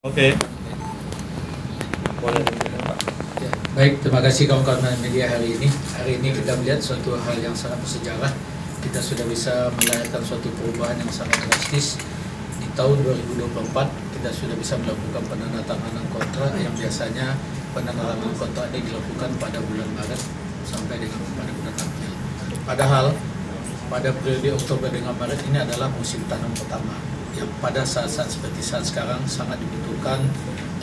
Oke. Boleh Pak. Ya, baik, terima kasih kawan-kawan media hari ini. Hari ini kita melihat suatu hal yang sangat bersejarah. Kita sudah bisa melahirkan suatu perubahan yang sangat drastis. Di tahun 2024 kita sudah bisa melakukan penandatanganan kontrak yang biasanya penandatanganan kontrak ini dilakukan pada bulan Maret sampai dengan pada bulan April. Padahal pada periode Oktober dengan Maret ini adalah musim tanam pertama, yang pada saat-saat seperti saat sekarang sangat dibutuhkan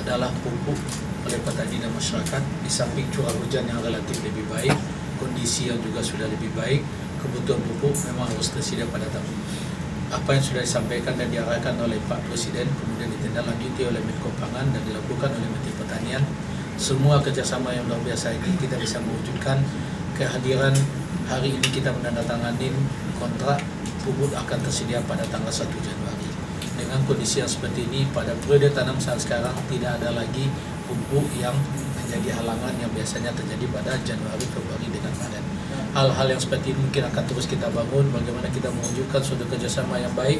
adalah pupuk oleh petani dan masyarakat. Di samping curah hujan yang relatif lebih baik, kondisi yang juga sudah lebih baik, kebutuhan pupuk memang harus tersedia pada tahun. Apa yang sudah disampaikan dan diarahkan oleh Pak Presiden kemudian ditindaklanjuti oleh Menko Pangan dan dilakukan oleh Menteri Pertanian, semua kerjasama yang luar biasa ini kita bisa mewujudkan kehadiran hari ini kita menandatangani kontrak pupuk akan tersedia pada tanggal 1 Januari. Dengan kondisi yang seperti ini, pada periode tanam saat sekarang tidak ada lagi pupuk yang menjadi halangan yang biasanya terjadi pada Januari, Februari dengan Maret. Hal-hal yang seperti ini mungkin akan terus kita bangun, bagaimana kita mewujudkan suatu kerjasama yang baik,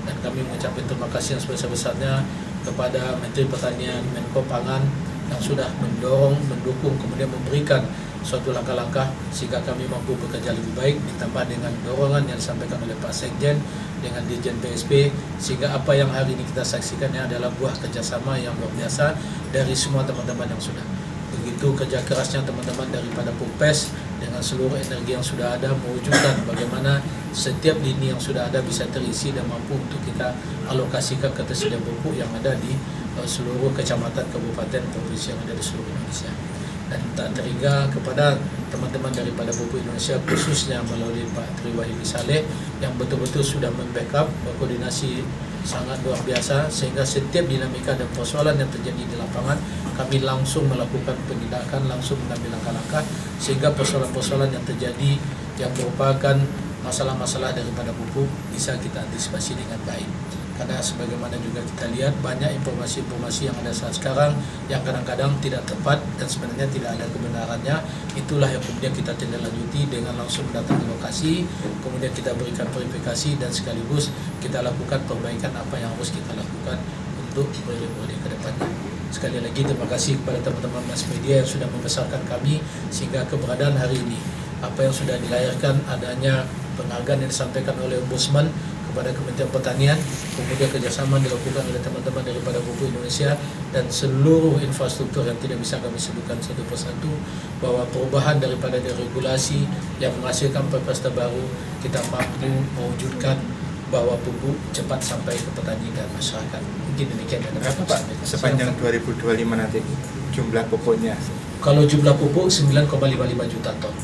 dan kami mengucapkan terima kasih yang sebesar-besarnya kepada Menteri Pertanian, Menko Pangan yang sudah mendorong, mendukung, kemudian memberikan suatu langkah-langkah sehingga kami mampu bekerja lebih baik, ditambah dengan dorongan yang disampaikan oleh Pak Sekjen dengan Dirjen PSP, sehingga apa yang hari ini kita saksikan adalah buah kerjasama yang luar biasa dari semua teman-teman yang sudah. Begitu kerja kerasnya teman-teman daripada Pupes dengan seluruh energi yang sudah ada mewujudkan bagaimana setiap lini yang sudah ada bisa terisi dan mampu untuk kita alokasikan ketersediaan pupuk yang ada di seluruh kecamatan, kabupaten, provinsi yang ada di seluruh Indonesia. Dan tak terhingga kepada teman-teman daripada Pupuk Indonesia, khususnya melalui Pak Tri Wahyudi Saleh yang betul-betul sudah membackup, berkoordinasi sangat luar biasa, sehingga setiap dinamika dan persoalan yang terjadi di lapangan kami langsung melakukan penindakan, langsung mengambil langkah-langkah sehingga persoalan-persoalan yang terjadi yang merupakan masalah-masalah daripada pupuk bisa kita antisipasi dengan baik. Karena sebagaimana juga kita lihat banyak informasi-informasi yang ada saat sekarang yang kadang-kadang tidak tepat dan sebenarnya tidak ada kebenarannya. Itulah yang kemudian kita tindaklanjuti dengan langsung mendatangi lokasi, kemudian kita berikan verifikasi dan sekaligus kita lakukan perbaikan apa yang harus kita lakukan untuk periode ke depannya. Sekali lagi terima kasih kepada teman-teman mass media yang sudah membesarkan kami sehingga keberadaan hari ini. Apa yang sudah dilahirkan adanya penghargaan yang disampaikan oleh Ombudsman kepada Kementerian Pertanian, kemudian kerjasama dilakukan oleh teman-teman daripada Pupuk Indonesia dan seluruh infrastruktur yang tidak bisa kami sebutkan satu persatu, bahwa perubahan daripada regulasi yang menghasilkan perpres terbaru kita mampu mewujudkan bahwa pupuk cepat sampai ke petani dan masyarakat. Mungkin demikian yang dapat Berapa Pak sepanjang 2025 nanti jumlah pupuknya? Kalau jumlah pupuk 9,55 juta ton.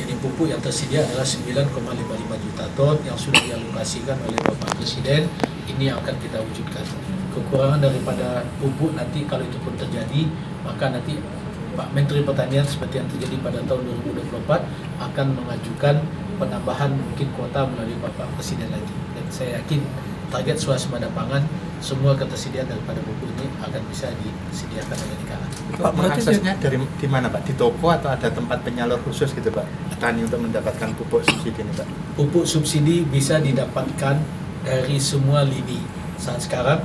Jadi pupuk yang tersedia adalah 9,55 juta ton yang sudah dialokasikan oleh Bapak Presiden. Ini yang akan kita wujudkan. Kekurangan daripada pupuk nanti kalau itu pun terjadi, maka nanti Pak Menteri Pertanian seperti yang terjadi pada tahun 2024 akan mengajukan penambahan mungkin kuota melalui Bapak Presiden lagi. Dan saya yakin target swasembada pangan semua ketersediaan daripada pupuk ini akan bisa disediakan oleh negara. Pak, aksesnya dari di mana Pak? Di toko atau ada tempat penyalur khusus gitu Pak? Petani untuk mendapatkan pupuk subsidi ini Pak? Pupuk subsidi bisa didapatkan dari semua lini. Saat sekarang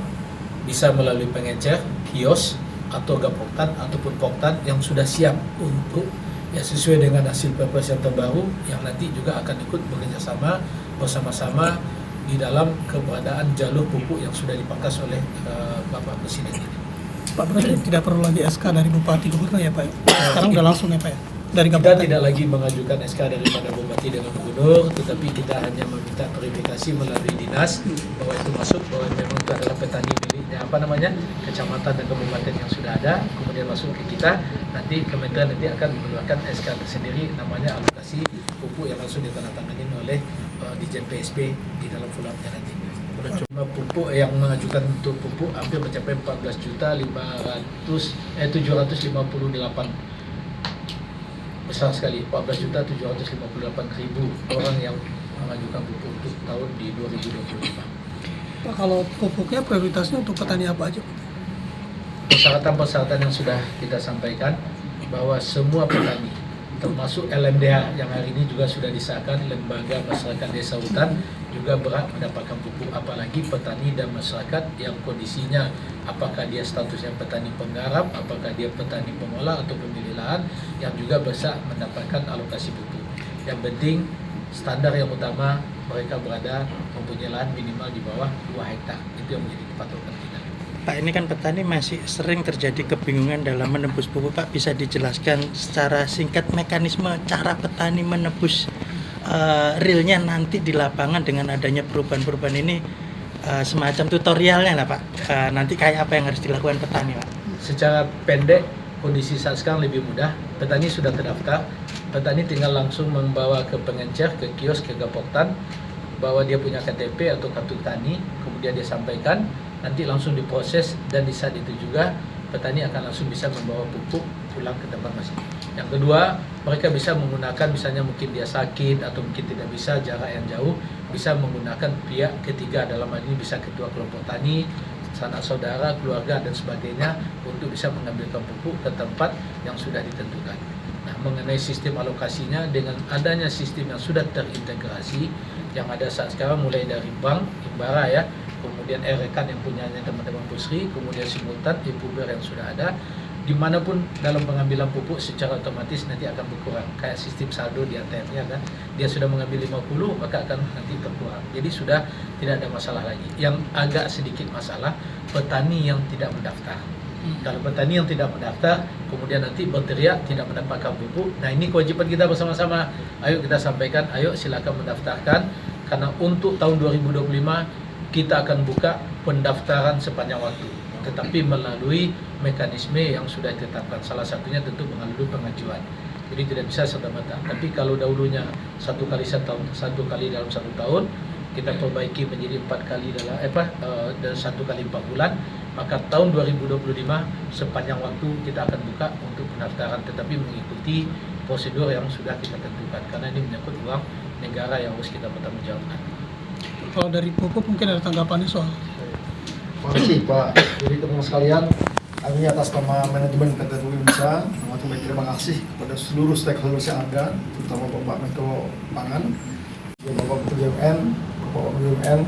bisa melalui pengecer, kios, atau gapoktan ataupun poktan yang sudah siap untuk ya sesuai dengan hasil perpres yang terbaru yang nanti juga akan ikut bekerjasama bersama-sama di dalam keberadaan jalur pupuk yang sudah dipangkas oleh Bapak Presiden ini. Pak Presiden tidak perlu lagi SK dari Bupati Gubernur ya Pak ya? Sekarang udah langsung ya Pak ya? Dari Kita Kabupaten. tidak lagi mengajukan SK daripada Bupati dengan Gubernur, tetapi kita hanya meminta verifikasi melalui dinas bahwa itu masuk, bahwa memang itu adalah petani miliknya kecamatan dan kabupaten yang sudah ada, kemudian masuk ke kita. Nanti Kementerian nanti akan mengeluarkan SK tersendiri namanya alokasi pupuk yang langsung ditandatangani oleh Dirjen PSP di dalam follow-up-nya nanti. Jumlah pupuk yang mengajukan untuk pupuk hampir mencapai 758 besar sekali, 14.758.000 orang yang mengajukan pupuk untuk tahun di 2025. Pak, kalau pupuknya prioritasnya untuk petani apa aja? Persyaratan-persyaratan yang sudah kita sampaikan bahwa semua petani termasuk LMDH yang hari ini juga sudah disahkan, Lembaga Masyarakat Desa Hutan, juga berat mendapatkan pupuk, apalagi petani dan masyarakat yang kondisinya apakah dia statusnya petani penggarap, apakah dia petani pengolah atau pemilik lahan yang juga berhak mendapatkan alokasi pupuk. Yang penting standar yang utama mereka berada mempunyai lahan minimal di bawah 2 hektar. Itu yang menjadi patokan kita. Pak, ini kan petani masih sering terjadi kebingungan dalam menebus pupuk. Pak, bisa dijelaskan secara singkat mekanisme cara petani menebus realnya nanti di lapangan dengan adanya perubahan-perubahan ini, semacam tutorialnya lah Pak. Nanti kayak apa yang harus dilakukan petani Pak? Secara pendek, kondisi saat sekarang lebih mudah. Petani sudah terdaftar, petani tinggal langsung membawa ke pengencer, ke kios, ke gapoktan, bahwa dia punya KTP atau kartu tani, kemudian dia sampaikan, nanti langsung diproses, dan di saat itu juga petani akan langsung bisa membawa pupuk pulang ke tempat masing. Yang kedua, mereka bisa menggunakan, misalnya mungkin dia sakit atau mungkin tidak bisa jarak yang jauh, bisa menggunakan pihak ketiga, dalam hal ini bisa ketua kelompok tani, sanak saudara, keluarga dan sebagainya, untuk bisa mengambilkan pupuk ke tempat yang sudah ditentukan. Nah, mengenai sistem alokasinya, dengan adanya sistem yang sudah terintegrasi, yang ada saat sekarang mulai dari bank, Imbara ya, kemudian rekan yang punyanya teman-teman Pusri, kemudian simultan, Ipuber yang sudah ada, dimanapun dalam pengambilan pupuk secara otomatis nanti akan berkurang. Kayak sistem saldo di ATM-nya kan, dia sudah mengambil 50, maka akan nanti berkurang. Jadi sudah tidak ada masalah lagi. Yang agak sedikit masalah, petani yang tidak mendaftar. Kalau petani yang tidak mendaftar, kemudian nanti berteriak tidak mendapatkan pupuk, nah ini kewajiban kita bersama-sama. Ayo kita sampaikan, ayo silakan mendaftarkan, karena untuk tahun 2025 kita akan buka pendaftaran sepanjang waktu, tetapi melalui mekanisme yang sudah ditetapkan. Salah satunya tentu melalui pengajuan. Jadi tidak bisa serta-merta. Tapi kalau dahulunya satu kali dalam 1 tahun, kita perbaiki menjadi 4 kali dalam 1 kali 4 bulan, maka tahun 2025 sepanjang waktu kita akan buka untuk pendaftaran, tetapi mengikuti prosedur yang sudah kita tentukan, karena ini menyangkut uang negara yang harus kita bertanggungjawabkan. Kalau dari pupuk mungkin ada tanggapannya soal. Terima kasih Pak. Jadi teman-teman sekalian, kami atas nama manajemen PT Pupuk Indonesia mengucapkan terima kasih kepada seluruh stakeholders yang ada, terutama Bapak Menko Pangan, Bapak Menteri BUMN, Bapak BUMN,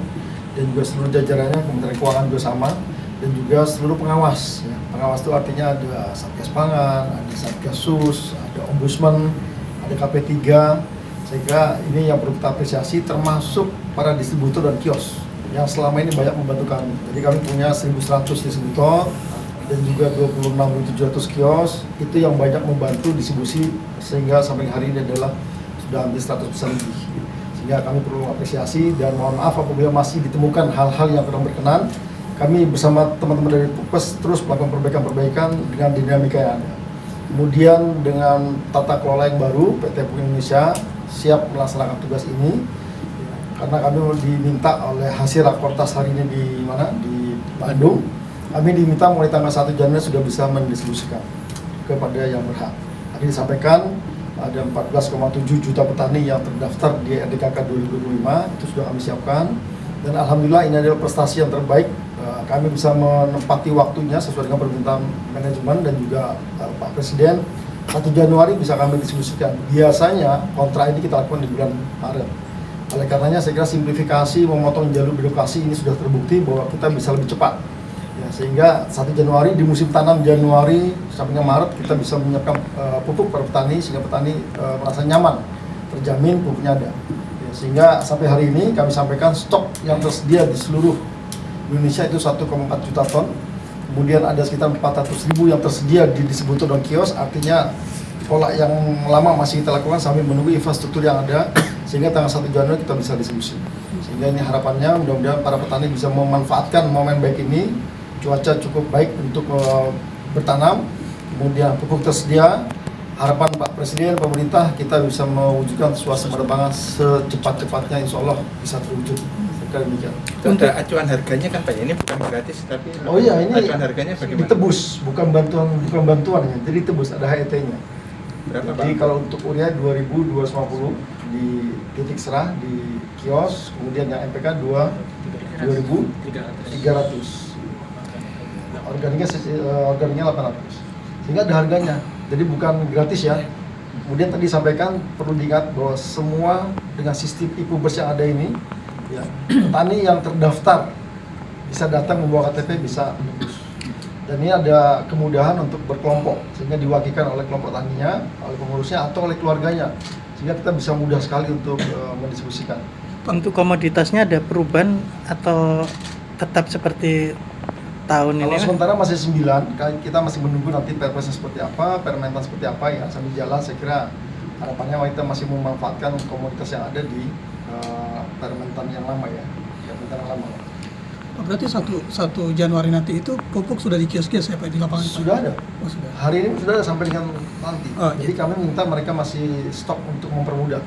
dan juga seluruh jajarannya, Kementerian Keuangan juga sama, dan juga seluruh pengawas. Ya. Pengawas itu artinya ada Satgas Pangan, ada Satgas Sus, ada Ombudsman, ada KP3. Saya kira ini yang perlu kita apresiasi, termasuk para distributor dan kios yang selama ini banyak membantu kami. Jadi kami punya 1.100 distributor dan juga 26.700 kios, itu yang banyak membantu distribusi, sehingga sampai hari ini adalah sudah hampir 100% lebih. Sehingga kami perlu apresiasi, dan mohon maaf apabila masih ditemukan hal-hal yang kurang berkenan. Kami bersama teman-teman dari Pupes terus melakukan perbaikan-perbaikan dengan dinamika yang ada. Kemudian dengan tata kelola yang baru, PT Pupuk Indonesia siap melaksanakan tugas ini, karena kami diminta oleh hasil rakortas hari ini di Bandung, kami diminta mulai tanggal 1 Januari sudah bisa mendistribusikan kepada yang berhak. Tadi disampaikan ada 14,7 juta petani yang terdaftar di RDKK 2025, itu sudah kami siapkan, dan alhamdulillah ini adalah prestasi yang terbaik. Kami bisa menempati waktunya sesuai dengan permintaan manajemen dan juga Pak Presiden. 1 Januari bisa kami distribusikan. Biasanya kontrak ini kita lakukan di bulan Maret. Oleh karenanya saya kira simplifikasi memotong jalur birokrasi ini sudah terbukti bahwa kita bisa lebih cepat. Ya, sehingga 1 Januari di musim tanam Januari sampai Maret kita bisa menyiapkan pupuk para petani, sehingga petani merasa nyaman, terjamin pupuknya ada. Ya, sehingga sampai hari ini kami sampaikan stok yang tersedia di seluruh Indonesia itu 1,4 juta ton. Kemudian ada sekitar 400.000 yang tersedia di distributor dan kios, artinya pola yang lama masih kita lakukan sambil menunggu infrastruktur yang ada, sehingga tanggal 1 Januari kita bisa distribusi. Sehingga ini harapannya mudah-mudahan para petani bisa memanfaatkan momen baik ini, cuaca cukup baik untuk bertanam, kemudian pupuk tersedia. Harapan Pak Presiden, pemerintah, kita bisa mewujudkan suasembada pangan secepat-cepatnya, insya Allah bisa terwujud. Demikian. Untuk acuan harganya kan Pak, ini bukan gratis, tapi Oh iya, ini acuan harganya bagaimana? ditebus, bukan bantuan ya, jadi ditebus, ada HET-nya. Berapa Jadi Pak? kalau untuk urea 2.250 di titik serah di kios, kemudian yang MPK 2.300. Organiknya 800. Sehingga ada harganya. Jadi bukan gratis ya. Kemudian tadi sampaikan perlu diingat bahwa semua dengan sistem IPUBES yang ada ini, Ya, petani yang terdaftar bisa datang membawa KTP, bisa menembus. Dan ini ada kemudahan untuk berkelompok, sehingga diwakilkan oleh kelompok taninya, oleh pengurusnya, atau oleh keluarganya, sehingga kita bisa mudah sekali untuk mendiskusikan. Untuk komoditasnya ada perubahan atau tetap seperti tahun ini? Kalau sementara masih 9, kita masih menunggu nanti perpresnya seperti apa, permentan seperti apa ya. Sambil jalan saya kira harapannya kita masih memanfaatkan komoditas yang ada di permentan yang lama ya, permentan yang lama. Berarti 1 Januari nanti itu pupuk sudah di kios-kios ya Pak di lapangan? Pak? Sudah ada. Oh, sudah. Hari ini sudah ada sampai dengan nanti. Oh, Jadi gitu. kami minta mereka masih stok untuk mempermudah.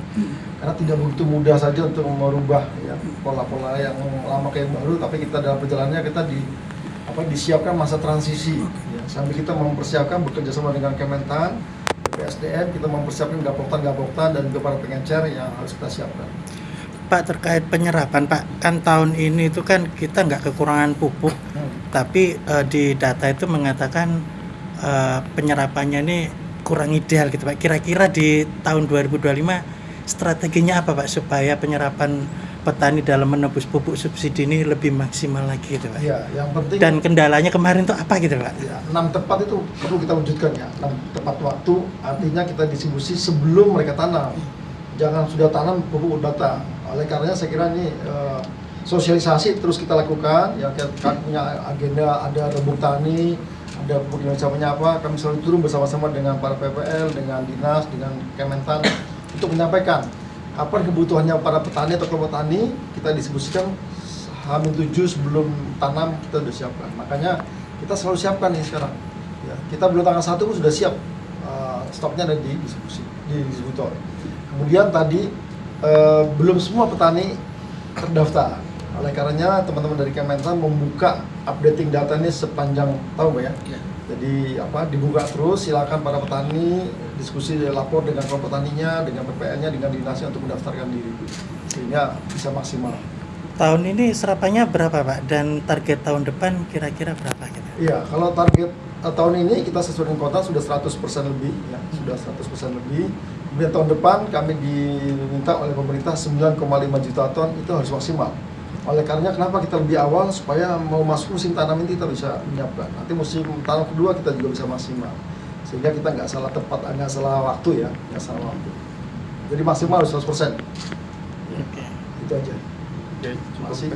Karena tidak begitu mudah saja untuk merubah ya, pola-pola yang lama ke yang baru, tapi kita dalam perjalanannya kita disiapkan masa transisi. Ya, sambil kita mempersiapkan bekerja sama dengan Kementan, BPSDM, kita mempersiapkan gapoktan dan juga para pengecer yang harus kita siapkan. Pak, terkait penyerapan Pak, kan tahun ini itu kan kita nggak kekurangan pupuk, tapi di data itu mengatakan penyerapannya ini kurang ideal gitu Pak. Kira-kira di tahun 2025 strateginya apa Pak supaya penyerapan petani dalam menebus pupuk subsidi ini lebih maksimal lagi gitu Pak? Ya, yang penting Dan kendalanya kemarin itu apa gitu Pak? ya, 6 tepat itu perlu kita wujudkan ya. 6 tepat waktu artinya kita distribusi sebelum mereka tanam. Jangan sudah tanam pupuk datang. Oleh karenanya saya kira ini sosialisasi terus kita lakukan. Ya, kita punya agenda, ada rebuk tani, ada pupuk Indonesia Menyapa. Kami selalu turun bersama-sama dengan para PPL, dengan dinas, dengan Kementan untuk menyampaikan apa kebutuhannya para petani atau kelompok tani. Kita distribusikan H-7 sebelum tanam kita sudah siapkan. Makanya kita selalu siapkan nih sekarang. Ya, kita belum tanggal 1 pun sudah siap. Stoknya ada di distributor. Kemudian tadi belum semua petani terdaftar. Oleh karenanya teman-teman dari Kementan membuka updating data ini sepanjang tahun, Pak ya. Ya. Jadi dibuka terus, silakan para petani diskusi lapor dengan kelompok taninya, dengan PPL-nya, dengan dinasnya untuk mendaftarkan diri sehingga bisa maksimal. Tahun ini serapannya berapa Pak? Dan target tahun depan kira-kira berapa gitu? Iya, kalau target tahun ini kita sesuai dengan kota sudah 100% lebih ya, sudah 100% lebih. Kemudian tahun depan kami diminta oleh pemerintah 9,5 juta ton itu harus maksimal. Oleh karenanya kenapa kita lebih awal supaya mau masuk musim tanam ini kita bisa menyiapkan. Nanti musim tanam kedua kita juga bisa maksimal. Sehingga kita nggak salah tempat, nggak salah waktu ya, nggak salah waktu. Jadi maksimal harus 100%. Oke. Itu aja. Oke, Terima kasih.